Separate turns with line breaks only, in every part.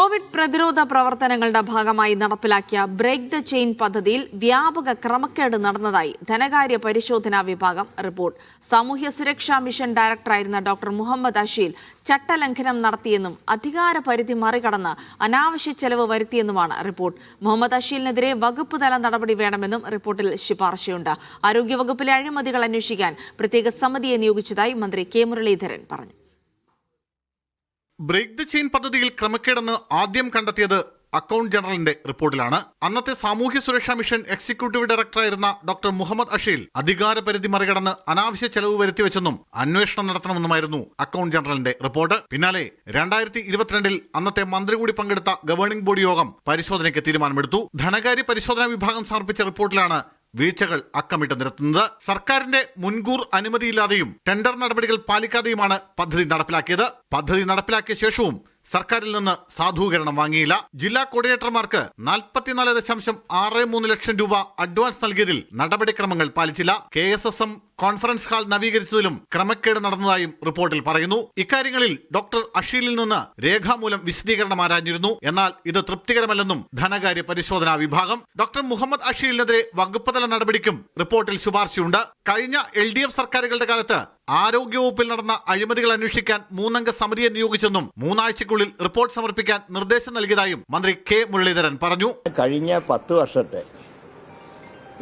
Covid പ്രതിരോധ പ്രവർത്തനങ്ങളുടെ ഭാഗമായി നടപ്പിലാക്കിയ ബ്രേക്ക് ദ ചെയിൻ പദ്ധതിയിൽ വ്യാപക ക്രമക്കേട് നടന്നതായി ധനകാര്യ പരിശോധനാ വിഭാഗം റിപ്പോർട്ട്. സാമൂഹ്യ സുരക്ഷാ മിഷൻ ഡയറക്ടറായിരുന്ന ഡോക്ടർ മുഹമ്മദ് അഷീൽ ചട്ടലംഘനം നടത്തിയെന്നും അധികാര പരിധി മറികടന്ന് അനാവശ്യ ചെലവ് വരുത്തിയെന്നുമാണ് റിപ്പോർട്ട്. മുഹമ്മദ് അഷീലിനെതിരെ വകുപ്പ് തല നടപടി വേണമെന്നും റിപ്പോർട്ടിൽ ശുപാർശയുണ്ട്. ആരോഗ്യവകുപ്പിലെ അഴിമതികൾ അന്വേഷിക്കാൻ പ്രത്യേക സമിതിയെ നിയോഗിച്ചതായി മന്ത്രി കെ മുരളീധരൻ പറഞ്ഞു.
ബ്രേക്ക് ദ ചെയിൻ പദ്ധതിയിൽ ക്രമക്കേടെന്ന് ആദ്യം കണ്ടെത്തിയത് അക്കൗണ്ട് ജനറലിന്റെ റിപ്പോർട്ടിലാണ്. അന്നത്തെ സാമൂഹ്യ സുരക്ഷാ മിഷൻ എക്സിക്യൂട്ടീവ് ഡയറക്ടറായിരുന്ന ഡോക്ടർ മുഹമ്മദ് അഷീൽ അധികാര പരിധി മറികടന്ന് അനാവശ്യ ചെലവ് വരുത്തിവെച്ചെന്നും അന്വേഷണം നടത്തണമെന്നുമായിരുന്നു അക്കൗണ്ട് ജനറലിന്റെ റിപ്പോർട്ട്. പിന്നാലെ 2022 അന്നത്തെ മന്ത്രി കൂടി പങ്കെടുത്ത ഗവേണിംഗ് ബോഡി യോഗം പരിശോധനയ്ക്ക് തീരുമാനമെടുത്തു. ധനകാര്യ പരിശോധനാ വിഭാഗം സമർപ്പിച്ച റിപ്പോർട്ടിലാണ് വീഴ്ചകൾ അക്കമിട്ട് നിരത്തുന്നത്. സർക്കാരിന്റെ മുൻകൂർ അനുമതിയില്ലാതെയും ടെൻഡർ നടപടികൾ പാലിക്കാതെയുമാണ് പദ്ധതി നടപ്പിലാക്കിയത്. പദ്ധതി നടപ്പിലാക്കിയ ശേഷവും സർക്കാരിൽ നിന്ന് സാധൂകരണം വാങ്ങിയില്ല. ജില്ലാ കോർഡിനേറ്റർമാർക്ക് 44.63 ലക്ഷം രൂപ അഡ്വാൻസ് നൽകിയതിൽ നടപടിക്രമങ്ങൾ പാലിച്ചില്ല. KSSM കോൺഫറൻസ് ഹാൾ നവീകരിച്ചതിലും ക്രമക്കേട് നടന്നതായും റിപ്പോർട്ടിൽ പറയുന്നു. ഇക്കാര്യങ്ങളിൽ ഡോക്ടർ അഷീലിൽ നിന്ന് രേഖാമൂലം വിശദീകരണം ആരാഞ്ഞിരുന്നു. എന്നാൽ ഇത് തൃപ്തികരമല്ലെന്നും ധനകാര്യ പരിശോധനാ വിഭാഗം. ഡോക്ടർ മുഹമ്മദ് അഷീലിനെതിരെ വകുപ്പുതല നടപടിക്കും റിപ്പോർട്ടിൽ ശുപാർശയുണ്ട്. കഴിഞ്ഞ LDF സർക്കാരുകളുടെ കാലത്ത് ആരോഗ്യവകുപ്പിൽ നടന്ന അഴിമതികൾ അന്വേഷിക്കാൻ 3 അംഗ സമിതിയെ നിയോഗിച്ചെന്നും 3 ആഴ്ചയ്ക്കുള്ളിൽ റിപ്പോർട്ട് സമർപ്പിക്കാൻ നിർദ്ദേശം നൽകിയതായും മന്ത്രി കെ മുരളീധരൻ പറഞ്ഞു.
കഴിഞ്ഞ 10 വർഷത്തെ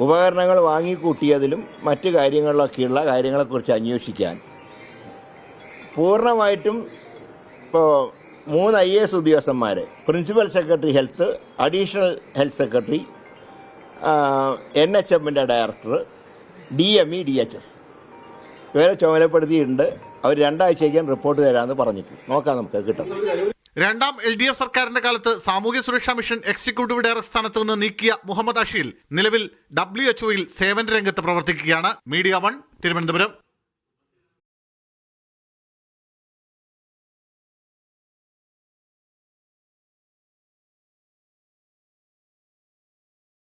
ഉപകരണങ്ങൾ വാങ്ങിക്കൂട്ടിയതിലും മറ്റു കാര്യങ്ങളിലൊക്കെയുള്ള കാര്യങ്ങളെക്കുറിച്ച് അന്വേഷിക്കാൻ പൂർണ്ണമായിട്ടും ഇപ്പോൾ 3 IAS ഉദ്യോഗസ്ഥന്മാരെ, principal secretary health, additional health secretary, NHMന്റെ ഡയറക്ടർ, DME, DHS ഇവരെ ചുമതലപ്പെടുത്തിയിട്ടുണ്ട്. അവർ 2 ആഴ്ചയ്ക്ക് റിപ്പോർട്ട് തരാമെന്ന് പറഞ്ഞിട്ടുണ്ട്. നോക്കാം, നമുക്ക് കിട്ടും.
രണ്ടാം LDF സർക്കാരിന്റെ കാലത്ത് സാമൂഹ്യ സുരക്ഷാ മിഷൻ എക്സിക്യൂട്ടീവ് ഡയറക്ടർ സ്ഥാനത്ത് നിന്ന് നീക്കിയ മുഹമ്മദ് അഷീൽ നിലവിൽ WHO സേവന രംഗത്ത് പ്രവർത്തിക്കുകയാണ്. മീഡിയ 1 തിരുവനന്തപുരം.